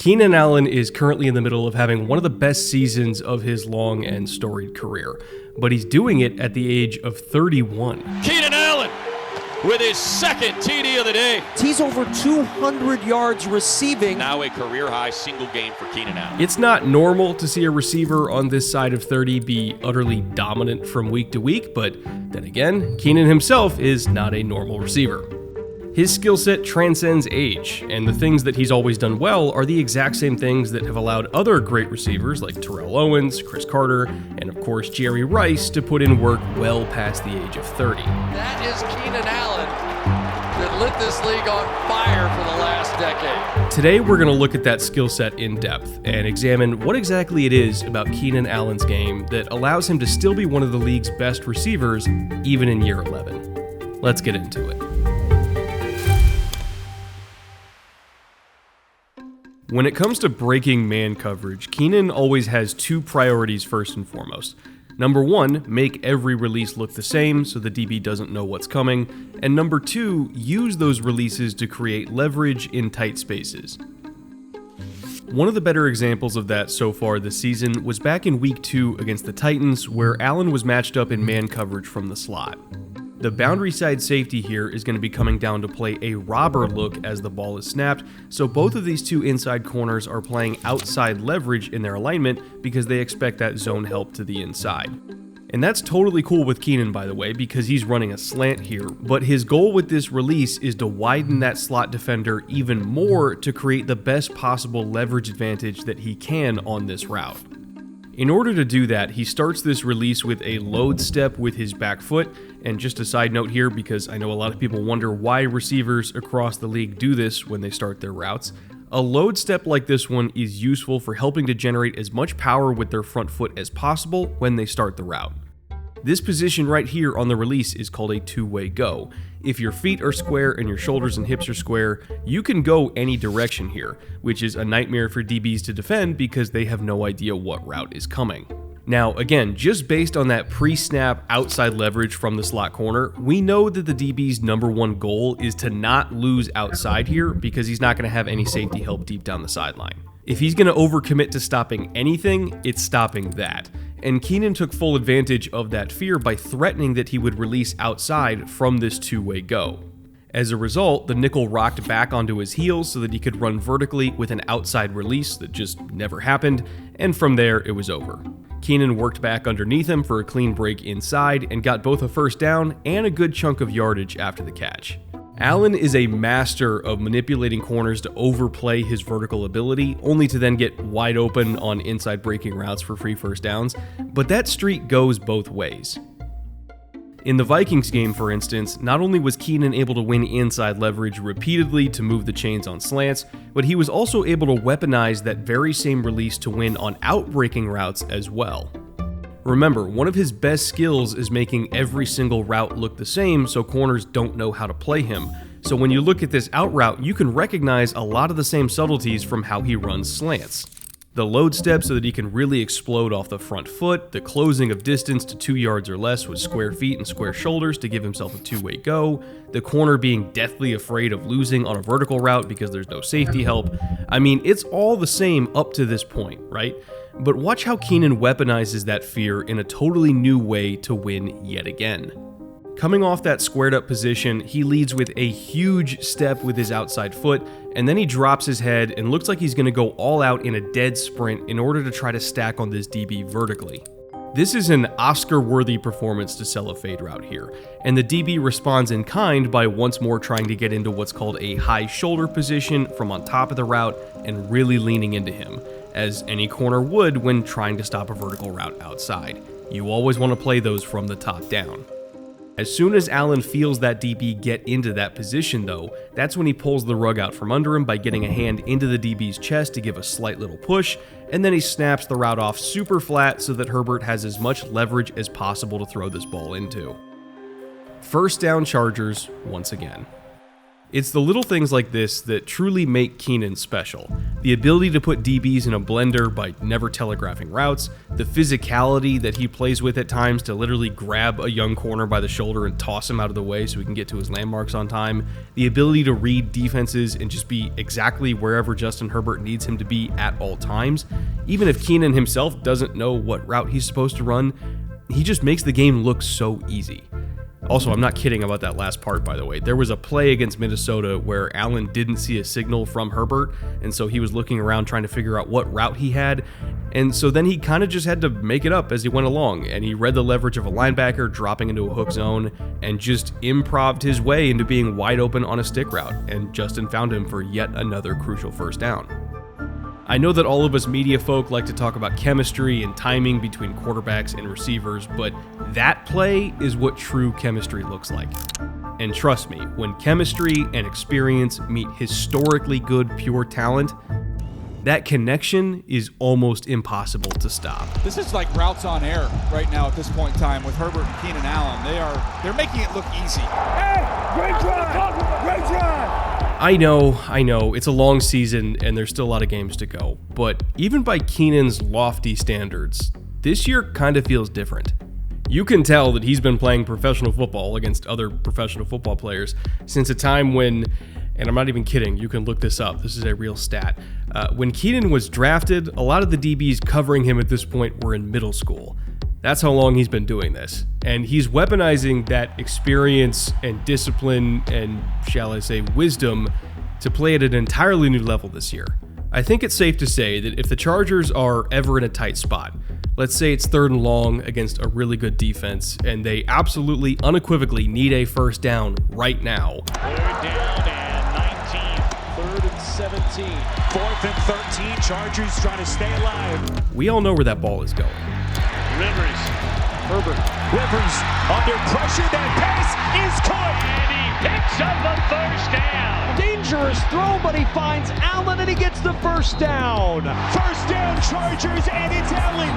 Keenan Allen is currently in the middle of having one of the best seasons of his long and storied career, but he's doing it at the age of 31. Keenan Allen with his second TD of the day. He's over 200 yards receiving. Now a career-high single game for Keenan Allen. It's not normal to see a receiver on this side of 30 be utterly dominant from week to week, but then again, Keenan himself is not a normal receiver. His skill set transcends age, and the things that he's always done well are the exact same things that have allowed other great receivers like Terrell Owens, Chris Carter, and of course Jerry Rice to put in work well past the age of 30. That is Keenan Allen that lit this league on fire for the last decade. Today we're going to look at that skill set in depth and examine what exactly it is about Keenan Allen's game that allows him to still be one of the league's best receivers even in year 11. Let's get into it. When it comes to breaking man coverage, Keenan always has two priorities first and foremost. Number one, make every release look the same so the DB doesn't know what's coming. And number two, use those releases to create leverage in tight spaces. One of the better examples of that so far this season was back in week 2 against the Titans, where Allen was matched up in man coverage from the slot. The boundary side safety here is going to be coming down to play a robber look as the ball is snapped, so both of these two inside corners are playing outside leverage in their alignment because they expect that zone help to the inside. And that's totally cool with Keenan, by the way, because he's running a slant here, but his goal with this release is to widen that slot defender even more to create the best possible leverage advantage that he can on this route. In order to do that, he starts this release with a load step with his back foot, and just a side note here, because I know a lot of people wonder why receivers across the league do this when they start their routes. A load step like this one is useful for helping to generate as much power with their front foot as possible when they start the route. This position right here on the release is called a two-way go. If your feet are square and your shoulders and hips are square, you can go any direction here, which is a nightmare for DBs to defend because they have no idea what route is coming. Now, again, just based on that pre-snap outside leverage from the slot corner, we know that the DB's number one goal is to not lose outside here because he's not going to have any safety help deep down the sideline. If he's going to overcommit to stopping anything, it's stopping that. And Keenan took full advantage of that fear by threatening that he would release outside from this two-way go. As a result, the nickel rocked back onto his heels so that he could run vertically with an outside release that just never happened, and from there it was over. Keenan worked back underneath him for a clean break inside and got both a first down and a good chunk of yardage after the catch. Allen is a master of manipulating corners to overplay his vertical ability, only to then get wide open on inside breaking routes for free first downs, but that streak goes both ways. In the Vikings game, for instance, not only was Keenan able to win inside leverage repeatedly to move the chains on slants, but he was also able to weaponize that very same release to win on outbreaking routes as well. Remember, one of his best skills is making every single route look the same so corners don't know how to play him. So when you look at this out route, you can recognize a lot of the same subtleties from how he runs slants. The load step so that he can really explode off the front foot, the closing of distance to 2 yards or less with square feet and square shoulders to give himself a two-way go, the corner being deathly afraid of losing on a vertical route because there's no safety help. I mean, it's all the same up to this point, right? But watch how Keenan weaponizes that fear in a totally new way to win yet again. Coming off that squared up position, he leads with a huge step with his outside foot, and then he drops his head and looks like he's going to go all out in a dead sprint in order to try to stack on this DB vertically. This is an Oscar-worthy performance to sell a fade route here, and the DB responds in kind by once more trying to get into what's called a high shoulder position from on top of the route and really leaning into him, as any corner would when trying to stop a vertical route outside. You always want to play those from the top down. As soon as Allen feels that DB get into that position though, that's when he pulls the rug out from under him by getting a hand into the DB's chest to give a slight little push, and then he snaps the route off super flat so that Herbert has as much leverage as possible to throw this ball into. First down Chargers once again. It's the little things like this that truly make Keenan special. The ability to put DBs in a blender by never telegraphing routes, the physicality that he plays with at times to literally grab a young corner by the shoulder and toss him out of the way so he can get to his landmarks on time, the ability to read defenses and just be exactly wherever Justin Herbert needs him to be at all times. Even if Keenan himself doesn't know what route he's supposed to run, he just makes the game look so easy. Also, I'm not kidding about that last part, by the way. There was a play against Minnesota where Allen didn't see a signal from Herbert, and so he was looking around trying to figure out what route he had, and so then he kind of just had to make it up as he went along, and he read the leverage of a linebacker dropping into a hook zone and just improv'd his way into being wide open on a stick route, and Justin found him for yet another crucial first down. I know that all of us media folk like to talk about chemistry and timing between quarterbacks and receivers, but that play is what true chemistry looks like. And trust me, when chemistry and experience meet historically good pure talent, that connection is almost impossible to stop. This is like routes on air right now at this point in time with Herbert and Keenan Allen. They're making it look easy. Hey, great drive! Great drive! I know, it's a long season and there's still a lot of games to go, but even by Keenan's lofty standards, this year kind of feels different. You can tell that he's been playing professional football against other professional football players since a time when, and I'm not even kidding, you can look this up, this is a real stat. When Keenan was drafted, a lot of the DBs covering him at this point were in middle school. That's how long he's been doing this. And he's weaponizing that experience and discipline and, shall I say, wisdom to play at an entirely new level this year. I think it's safe to say that if the Chargers are ever in a tight spot, let's say it's 3rd and long against a really good defense, and they absolutely, unequivocally need a first down right now. 3rd down and 19. 3rd and 17. 4th and 13. Chargers trying to stay alive. We all know where that ball is going. Rivers. Herbert. Rivers under pressure. That pass is caught. And he picks up a first down. Dangerous throw, but he finds Allen and he gets the first down. First down, Chargers, and it's Allen.